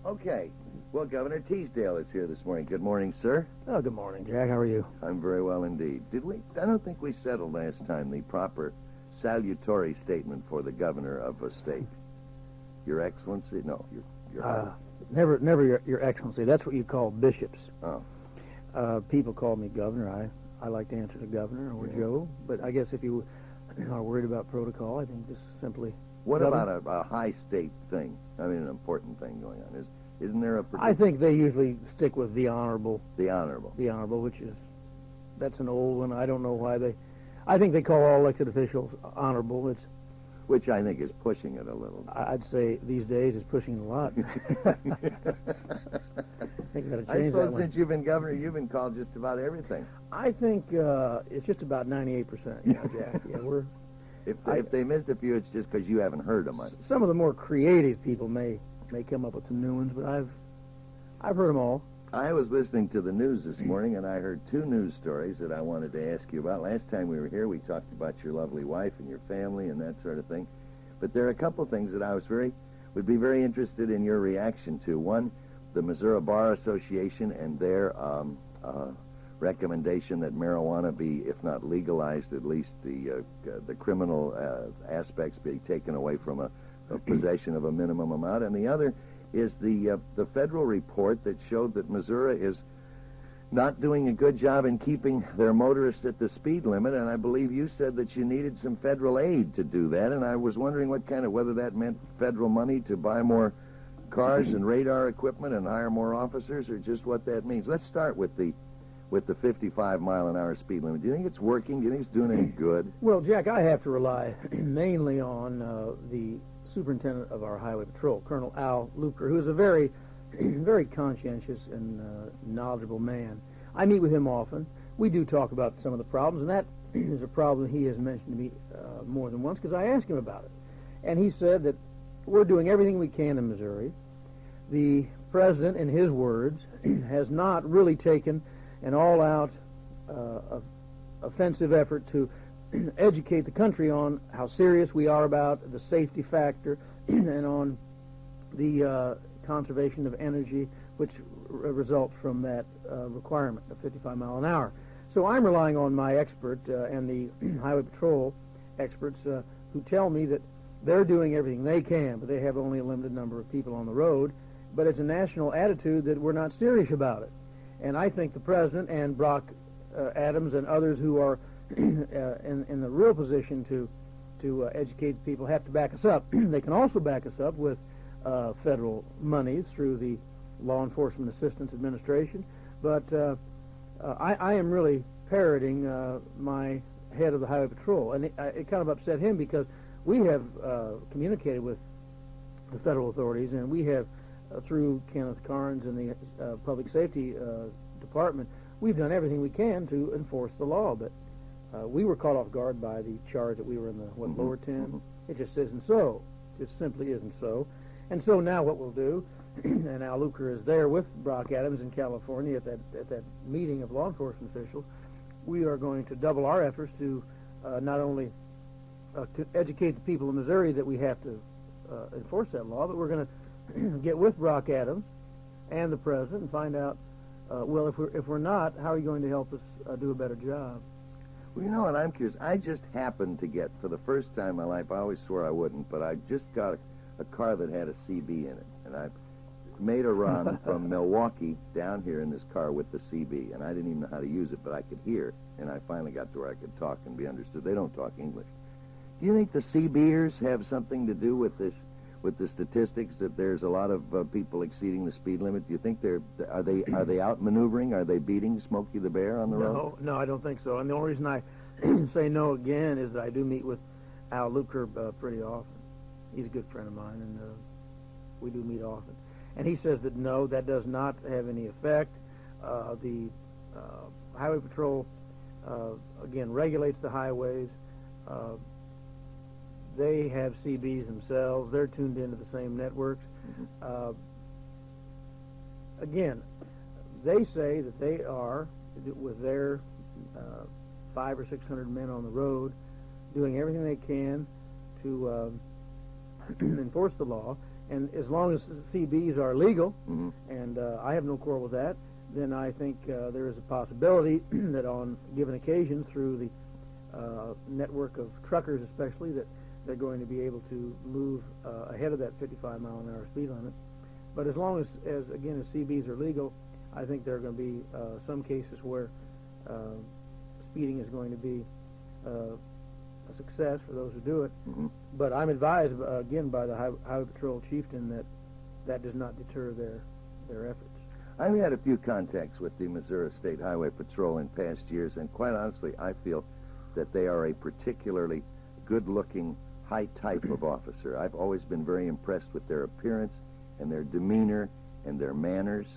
Okay. Well, Governor Teasdale is here this morning. Good morning, sir. Oh, good morning, Jack. How are you? I'm very well indeed. Did we? I don't think we settled last time the proper salutatory statement for the governor of a state. Your Excellency? No, your Never your Excellency. That's what you call bishops. Oh. People call me governor. I like to answer to governor or Joe. But I guess if you are worried about protocol, I think just simply. What governor. about a high state thing? I mean, an important thing going on. Isn't there a particular... I think they usually stick with the honorable. The honorable. The honorable, that's an old one. I don't know why I think they call all elected officials honorable. Which I think is pushing it a little. I'd say these days it's pushing it a lot. I suppose since you've been governor, you've been called just about everything. I think it's just about 98%. Jack. Yeah, If they missed a few, it's just because you haven't heard them much. Some of the more creative people may come up with some new ones, but I've heard them all. I was listening to the news this morning, and I heard two news stories that I wanted to ask you about. Last time we were here, we talked about your lovely wife and your family and that sort of thing. But there are a couple things that I would be very interested in your reaction to. One, the Missouri Bar Association and their recommendation that marijuana be, if not legalized, at least the criminal aspects be taken away from a possession of a minimum amount. And the other is the federal report that showed that Missouri is not doing a good job in keeping their motorists at the speed limit, and I believe you said that you needed some federal aid to do that, and I was wondering whether that meant federal money to buy more cars and radar equipment and hire more officers, or just what that means. Let's start with the 55-mile-an-hour speed limit. Do you think it's working? Do you think it's doing any good? Well, Jack, I have to rely mainly on the superintendent of our highway patrol, Colonel Al Luker, who is a very, very conscientious and knowledgeable man. I meet with him often. We do talk about some of the problems, and that is a problem he has mentioned to me more than once because I asked him about it. And he said that we're doing everything we can in Missouri. The president, in his words, has not really taken an all-out offensive effort to educate the country on how serious we are about the safety factor and on the conservation of energy, which results from that requirement of 55 mile an hour. So I'm relying on my expert and the highway patrol experts who tell me that they're doing everything they can, but they have only a limited number of people on the road. But it's a national attitude that we're not serious about it. And I think the president and Brock Adams and others who are in the real position to educate people have to back us up. They can also back us up with federal monies through the Law Enforcement Assistance Administration. But I am really parroting my head of the Highway Patrol, and it kind of upset him because we have communicated with the federal authorities, and we have, through Kenneth Carnes and the Public Safety Department, we've done everything we can to enforce the law, but we were caught off guard by the charge that we were in the lower 10. It just isn't so. It simply isn't so. And so now what we'll do, and Al Luker is there with Brock Adams in California at that meeting of law enforcement officials, we are going to double our efforts to not only to educate the people of Missouri that we have to enforce that law, but we're going to get with Brock Adams and the president and find out, well, if we're not, how are you going to help us do a better job? Well, you know what, I'm curious. I just happened to get, for the first time in my life, I always swore I wouldn't, but I just got a car that had a CB in it, and I made a run from Milwaukee down here in this car with the CB, and I didn't even know how to use it, but I could hear, and I finally got to where I could talk and be understood. They don't talk English. Do you think the CBers have something to do with this, with the statistics that there's a lot of people exceeding the speed limit? Do you think are they outmaneuvering? Are they beating Smokey the Bear on the road? No, I don't think so. And the only reason I say no again is that I do meet with Al Luker pretty often. He's a good friend of mine, and we do meet often. And he says that no, that does not have any effect. The Highway Patrol, again, regulates the highways. They have CBs themselves. They're tuned into the same networks. Again, they say that they are, with their 500 or 600 men on the road, doing everything they can to enforce the law. And as long as CBs are legal, Mm-hmm. and I have no quarrel with that, then I think there is a possibility that on given occasions through the network of truckers especially, that they're going to be able to move ahead of that 55-mile-an-hour speed limit. But as long as again, as CBs are legal, I think there are going to be some cases where speeding is going to be a success for those who do it. Mm-hmm. But I'm advised, again, by the Highway Patrol chieftain that does not deter their efforts. I've had a few contacts with the Missouri State Highway Patrol in past years, and quite honestly, I feel that they are a particularly good-looking, high type of officer. I've always been very impressed with their appearance and their demeanor and their manners.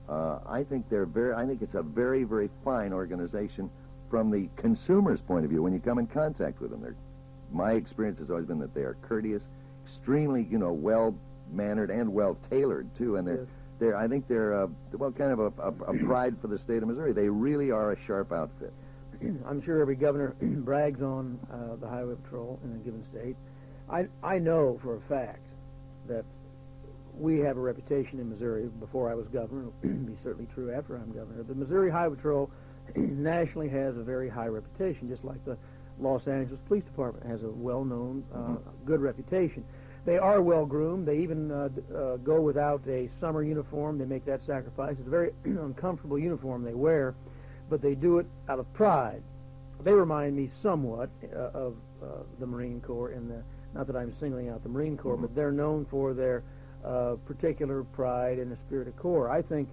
I think it's a very, very fine organization from the consumer's point of view when you come in contact with them. My experience has always been that they are courteous, extremely, well-mannered and well-tailored too, and I think they're kind of a pride for the state of Missouri. They really are a sharp outfit. I'm sure every governor brags on the Highway Patrol in a given state. I know for a fact that we have a reputation in Missouri. Before I was governor, it'll be certainly true after I'm governor. The Missouri Highway Patrol nationally has a very high reputation, just like the Los Angeles Police Department has a well-known, good reputation. They are well-groomed. They even go without a summer uniform. They make that sacrifice. It's a very uncomfortable uniform they wear, but they do it out of pride. They remind me somewhat of the Marine Corps, not that I'm singling out the Marine Corps, but they're known for their particular pride and the spirit of corps. I think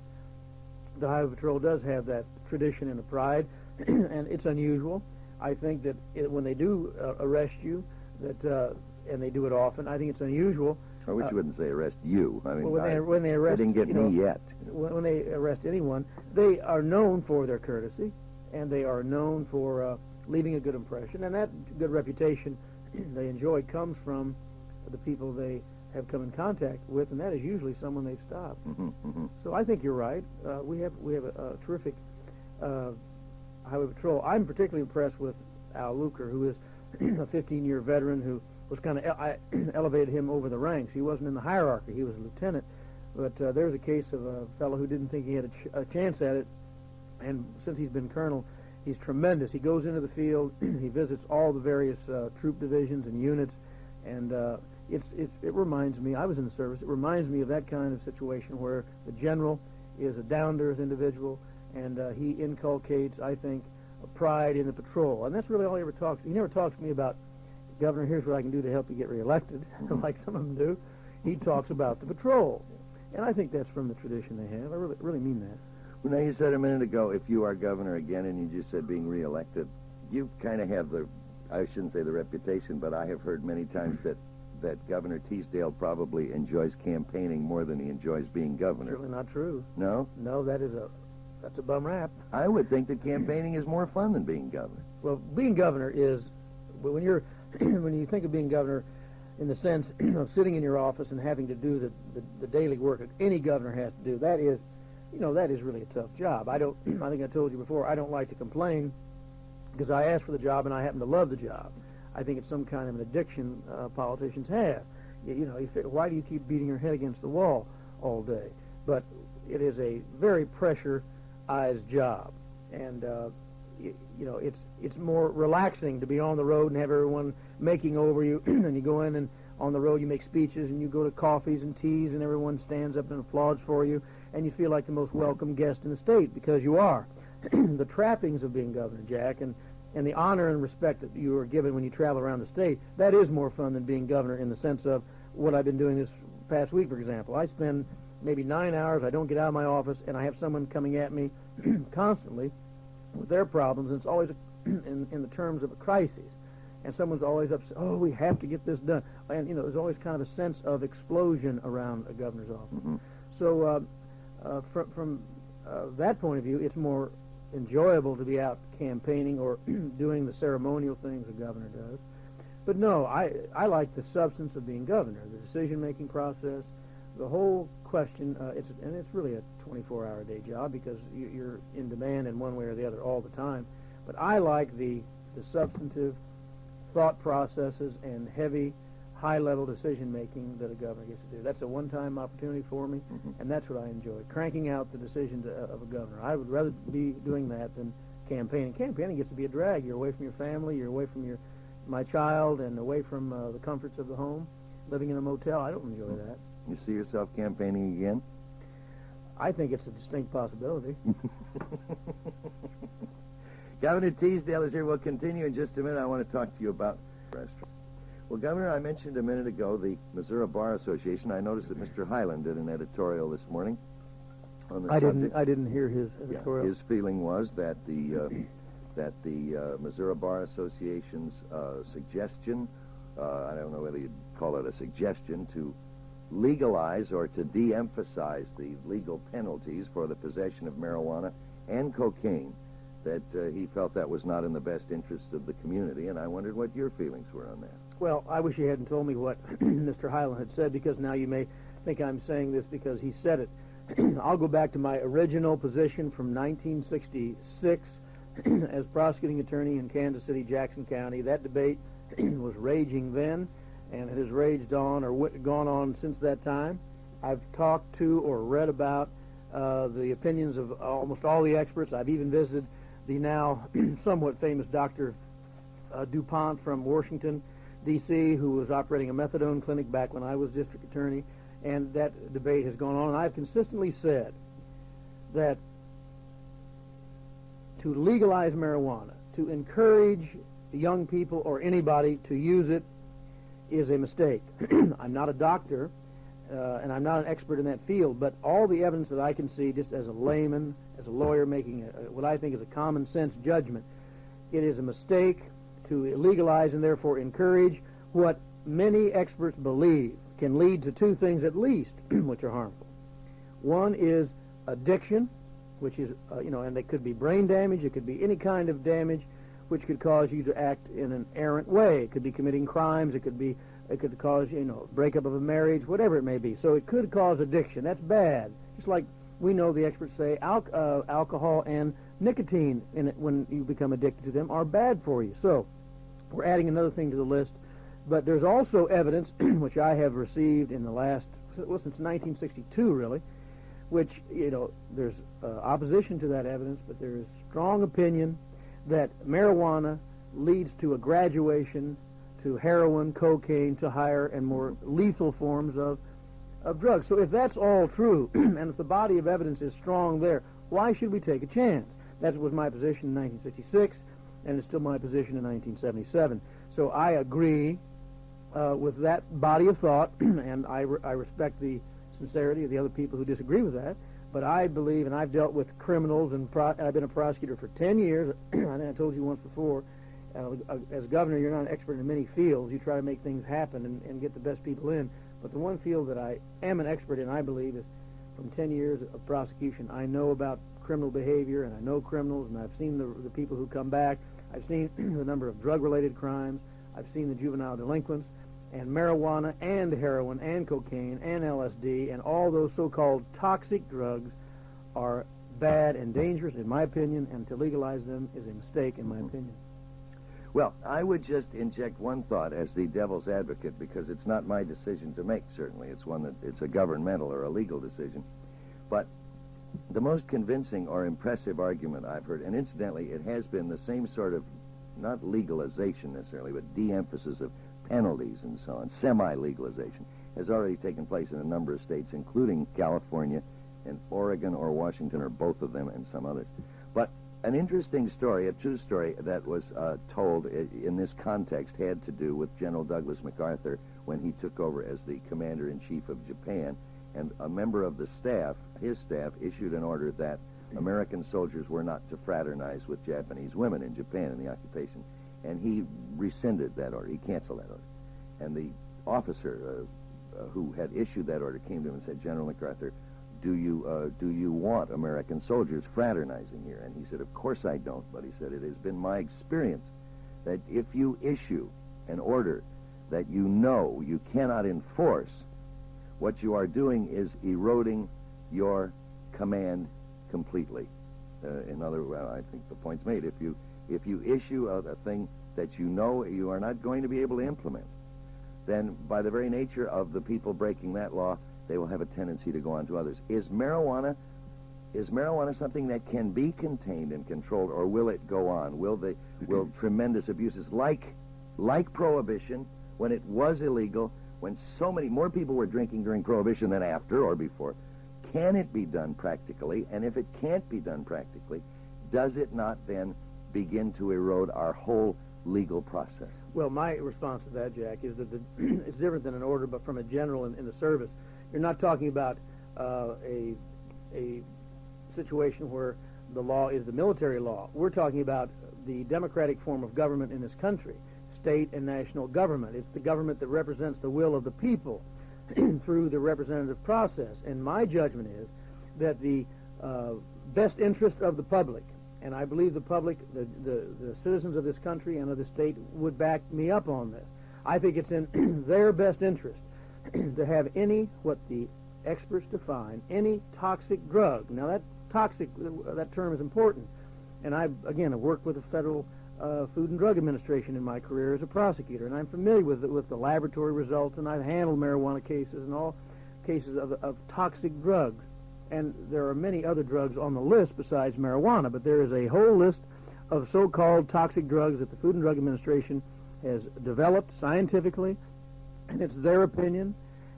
the Highway Patrol does have that tradition and a pride, and it's unusual. I think that when they do arrest you, and they do it often, I think it's unusual. I wish you wouldn't say arrest you. I mean, when they arrest, they didn't get me yet. When they arrest anyone, they are known for their courtesy, and they are known for leaving a good impression, and that good reputation they enjoy comes from the people they have come in contact with, and that is usually someone they've stopped. So I think you're right. We have a terrific Highway Patrol. I'm particularly impressed with Al Luker, who is a 15-year veteran who was I elevated him over the ranks. He wasn't in the hierarchy. He was a lieutenant. But there's a case of a fellow who didn't think he had a chance at it, and since he's been colonel, he's tremendous. He goes into the field, he visits all the various troop divisions and units, and it reminds me, I was in the service, it reminds me of that kind of situation where the general is a down-to-earth individual, and he inculcates, I think, a pride in the patrol. And that's really all he ever talks. He never talks to me about, Governor, here's what I can do to help you get reelected, like some of them do. He talks about the patrol. And I think that's from the tradition they have. I really mean that. Well, now, you said a minute ago, if you are governor again, and you just said being reelected, you kind of have I shouldn't say the reputation, but I have heard many times that Governor Teasdale probably enjoys campaigning more than he enjoys being governor. Certainly not true. No? No, that's a bum rap. I would think that campaigning is more fun than being governor. Well, being governor is, when you think of being governor in the sense of sitting in your office and having to do the daily work that any governor has to do, that is really a tough job. I think I told you before, I don't like to complain because I asked for the job and I happen to love the job. I think it's some kind of an addiction politicians have. You figure, why do you keep beating your head against the wall all day? But it is a very pressurized job, and it's more relaxing to be on the road and have everyone making over you, and you go in and on the road you make speeches and you go to coffees and teas and everyone stands up and applauds for you, and you feel like the most welcome guest in the state because you are. The trappings of being governor, Jack, and the honor and respect that you are given when you travel around the state, that is more fun than being governor in the sense of what I've been doing this past week, for example. I spend maybe 9 hours, I don't get out of my office, and I have someone coming at me constantly with their problems, and it's always in the terms of a crisis. And someone's always upset, oh, we have to get this done. And, there's always kind of a sense of explosion around a governor's office. So from that point of view, it's more enjoyable to be out campaigning or doing the ceremonial things a governor does. But no, I like the substance of being governor, the decision-making process, the whole question. It's really a 24-hour-a-day job because you're in demand in one way or the other all the time. But I like the substantive thought processes and heavy, high-level decision-making that a governor gets to do. That's a one-time opportunity for me, and that's what I enjoy, cranking out the decisions of a governor. I would rather be doing that than campaigning. Campaigning gets to be a drag. You're away from your family, you're away from my child, and away from the comforts of the home, living in a motel. I don't enjoy that. You see yourself campaigning again? I think it's a distinct possibility. Governor Teasdale is here. We'll continue in just a minute. I want to talk to you about restaurants. Well, Governor, I mentioned a minute ago the Missouri Bar Association. I noticed that Mr. Hyland did an editorial this morning on the subject. I didn't hear his editorial. Yeah, his feeling was that the Missouri Bar Association's suggestion, I don't know whether you'd call it a suggestion, to legalize or to de-emphasize the legal penalties for the possession of marijuana and cocaine, that he felt that was not in the best interest of the community, and I wondered what your feelings were on that. Well, I wish he hadn't told me what Mr. Hyland had said, because now you may think I'm saying this because he said it. I'll go back to my original position from 1966 as prosecuting attorney in Kansas City, Jackson County. That debate was raging then, and it has raged on or gone on since that time. I've talked to or read about the opinions of almost all the experts. I've even visited the now somewhat famous Dr. DuPont from Washington, D.C., who was operating a methadone clinic back when I was district attorney, and that debate has gone on. And I've consistently said that to legalize marijuana, to encourage young people or anybody to use it, is a mistake. I'm not a doctor, and I'm not an expert in that field, but all the evidence that I can see, just as a layman, as a lawyer making what I think is a common sense judgment, it is a mistake to legalize and therefore encourage what many experts believe can lead to two things at least which are harmful. One is addiction, which is, and it could be brain damage, it could be any kind of damage which could cause you to act in an errant way. It could be committing crimes, it could cause, breakup of a marriage, whatever it may be. So it could cause addiction. That's bad. Just like we know the experts say alcohol and nicotine when you become addicted to them are bad for you. So we're adding another thing to the list. But there's also evidence, which I have received in the since 1962 really, which, there's opposition to that evidence, but there is strong opinion that marijuana leads to a graduation to heroin, cocaine, to higher and more lethal forms of drugs. So if that's all true, and if the body of evidence is strong there, why should we take a chance? That was my position in 1966, and it's still my position in 1977. So I agree with that body of thought, and I respect the sincerity of the other people who disagree with that. But I believe, and I've dealt with criminals, and I've been a prosecutor for 10 years. I think I told you once before, as governor, you're not an expert in many fields. You try to make things happen and get the best people in. But the one field that I am an expert in, I believe, is from 10 years of prosecution. I know about criminal behavior, and I know criminals, and I've seen the people who come back. I've seen the number of drug-related crimes. I've seen the juvenile delinquents. And marijuana and heroin and cocaine and LSD and all those so-called toxic drugs are bad and dangerous, in my opinion, and to legalize them is a mistake, in my opinion. Well, I would just inject one thought as the devil's advocate, because it's not my decision to make, certainly. It's a governmental or a legal decision. But the most convincing or impressive argument I've heard, and incidentally, it has been the same sort of, not legalization necessarily, but de-emphasis of penalties and so on, semi-legalization, has already taken place in a number of states, including California and Oregon or Washington, or both of them, and some others. But an interesting story, a true story that was told in this context, had to do with General Douglas MacArthur when he took over as the commander-in-chief of Japan, and a member of the staff, his staff, issued an order that American soldiers were not to fraternize with Japanese women in Japan in the occupation. And he rescinded that order. He canceled that order. And the officer who had issued that order came to him and said, General MacArthur, do you want American soldiers fraternizing here? And he said, of course I don't. But he said, it has been my experience that if you issue an order that you know you cannot enforce, what you are doing is eroding your command completely. In other words, I think the point's made. If you issue a thing that you know you are not going to be able to implement, then by the very nature of the people breaking that law, they will have a tendency to go on to others. Is marijuana something that can be contained and controlled, or will it go on? Will tremendous abuses like Prohibition, when it was illegal, when so many more people were drinking during Prohibition than after or before, can it be done practically? And if it can't be done practically, does it not then begin to erode our whole legal process? Well, my response to that, Jack, is that it's different than an order, but from a general in the service. You're not talking about a situation where the law is the military law. We're talking about the democratic form of government in this country, state and national government. It's the government that represents the will of the people through the representative process. And my judgment is that the best interest of the public, and I believe the public, the citizens of this country and of the state would back me up on this. I think it's in their best interest to have any, what the experts define, any toxic drug. Now that term is important. And I, again, have worked with the Federal Food and Drug Administration in my career as a prosecutor, and I'm familiar with the laboratory results, and I've handled marijuana cases and all cases of toxic drugs. And there are many other drugs on the list besides marijuana, but there is a whole list of so-called toxic drugs that the Food and Drug Administration has developed scientifically, and it's their opinion,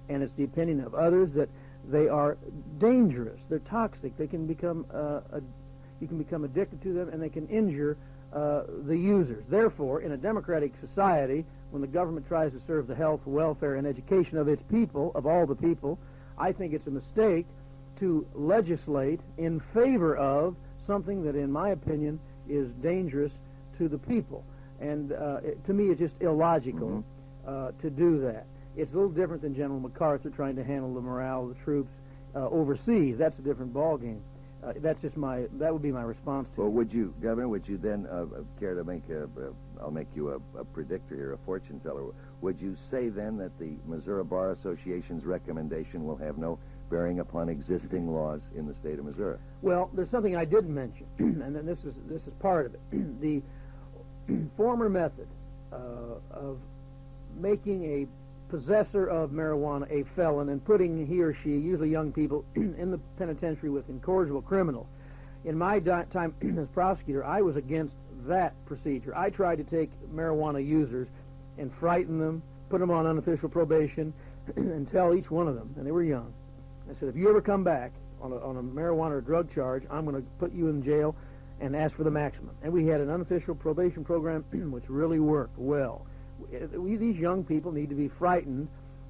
and it's the opinion of others that they are dangerous. They're toxic. They can become you can become addicted to them, and they can injure the users. Therefore, in a democratic society, when the government tries to serve the health, welfare, and education of its people, of all the people, I think it's a mistake to legislate in favor of something that, in my opinion, is dangerous to the people. And to me, it's just illogical to do that. It's a little different than General MacArthur trying to handle the morale of the troops overseas. That's a different ballgame. That would be my response to it. Well, Governor, would you then care to make I'll make you a predictor here, a fortune teller. Would you say then that the Missouri Bar Association's recommendation will have no bearing upon existing laws in the state of Missouri? Well, there's something I didn't mention, and then this is part of it. The former method of making a possessor of marijuana a felon and putting he or she, usually young people, in the penitentiary with incorrigible criminals. In my time as prosecutor, I was against that procedure. I tried to take marijuana users and frighten them, put them on unofficial probation, and tell each one of them, and they were young, I said, if you ever come back on a marijuana or drug charge, I'm going to put you in jail and ask for the maximum. And we had an unofficial probation program which really worked well. These young people need to be frightened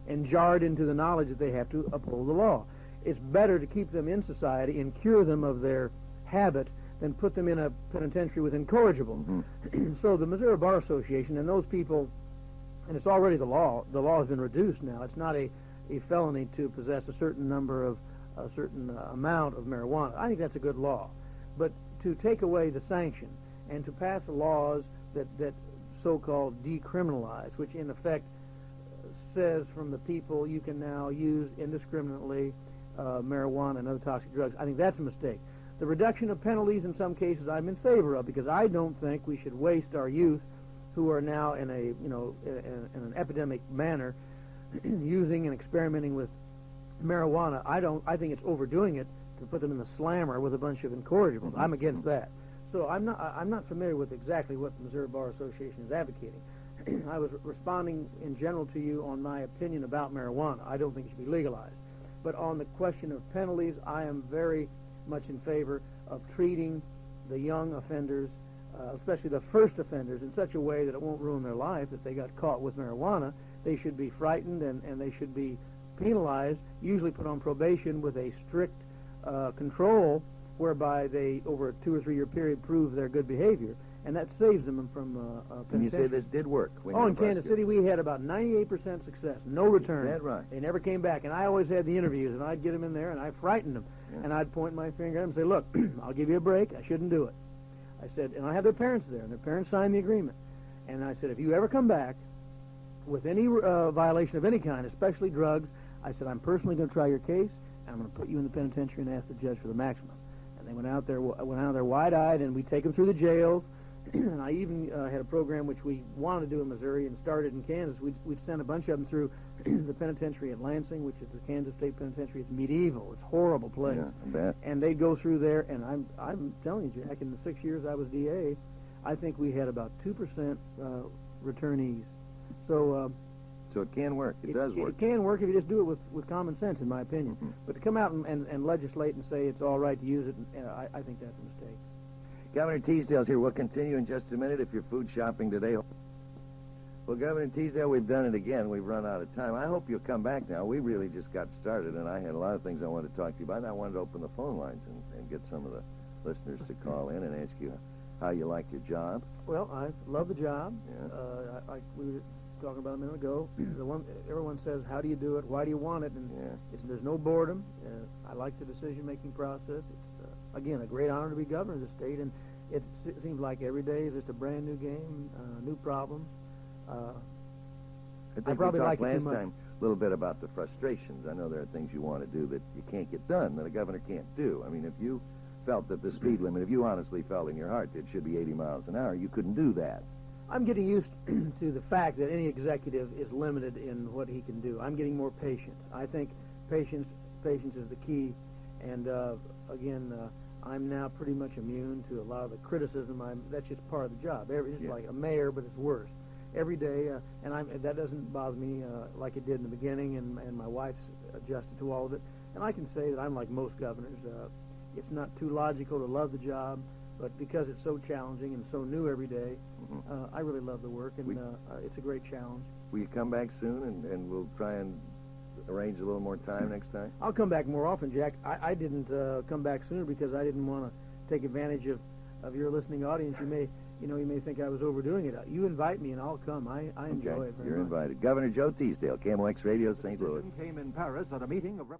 and jarred into the knowledge that they have to uphold the law. It's better to keep them in society and cure them of their habit than put them in a penitentiary with incorrigible. So the Missouri Bar Association and those people, and it's already the law has been reduced now. It's not a felony to possess a certain amount of marijuana. I think that's a good law. But to take away the sanction and to pass laws that so-called decriminalize, which in effect says from the people you can now use indiscriminately marijuana and other toxic drugs, I think that's a mistake. The reduction of penalties in some cases I'm in favor of, because I don't think we should waste our youth who are now in an epidemic manner using and experimenting with marijuana. I think it's overdoing it to put them in the slammer with a bunch of incorrigibles. I'm against that. So I'm not familiar with exactly what the Missouri Bar Association is advocating. I was responding in general to you on my opinion about marijuana. I don't think it should be legalized. But on the question of penalties, I am very much in favor of treating the young offenders, especially the first offenders, in such a way that it won't ruin their life if they got caught with marijuana. They should be frightened and they should be penalized, usually put on probation with a strict control whereby they, over a 2 or 3 year period, prove their good behavior, and that saves them from penitentiary. And you say this did work? In Kansas City, we had about 98% success, no return. Is that right? They never came back, and I always had the interviews, and I'd get them in there, and I frightened them, and I'd point my finger at them and say, look, I'll give you a break, I shouldn't do it. I said, and I had their parents there, and their parents signed the agreement, and I said, if you ever come back with any violation of any kind, especially drugs, I said, I'm personally going to try your case, and I'm going to put you in the penitentiary and ask the judge for the maximum. And they went out there wide-eyed, and we take them through the jails, And I even had a program which we wanted to do in Missouri and started in Kansas. We'd send a bunch of them through the penitentiary at Lansing, which is the Kansas State Penitentiary. It's medieval. It's a horrible place. Yeah, I bet. And they'd go through there, and I'm telling you, Jack, in the 6 years I was DA, I think we had about 2% returnees. So So it can work. It does work. It can work if you just do it with common sense, in my opinion. Mm-hmm. But to come out and legislate and say it's all right to use it, I think that's a mistake. Governor Teasdale's here. We'll continue in just a minute if you're food shopping today. Well, Governor Teasdale, we've done it again. We've run out of time. I hope you'll come back now. We really just got started, and I had a lot of things I wanted to talk to you about, and I wanted to open the phone lines and get some of the listeners to call in and ask you how you like your job. Well, I love the job. Yeah. We were talking about a minute ago. Everyone says, how do you do it? Why do you want it? And there's no boredom. I like the decision-making process. It's, again, a great honor to be governor of the state, and it seems like every day is just a brand new game, new problem. I think probably we like talked it too last much. time a little bit about the frustrations. I know there are things you want to do that you can't get done, that a governor can't do. I mean, if you felt that the speed limit, if you honestly felt in your heart that it should be 80 miles an hour, you couldn't do that. I'm getting used to the fact that any executive is limited in what he can do. I'm getting more patient. I think patience is the key. And again, I'm now pretty much immune to a lot of the criticism. That's just part of the job. It's like a mayor, but it's worse. Every day, and that doesn't bother me like it did in the beginning, and my wife's adjusted to all of it. And I can say that I'm like most governors. It's not too logical to love the job, but because it's so challenging and so new every day, I really love the work, and it's a great challenge. Will you come back soon, and we'll try and arrange a little more time next time? I'll come back more often, Jack. I didn't come back sooner because I didn't want to take advantage of your listening audience. You may think I was overdoing it. You invite me, and I'll come. I enjoy it very much. You're invited. Governor Joe Teasdale, KMOX Radio, St. Louis. Came in Paris at a meeting of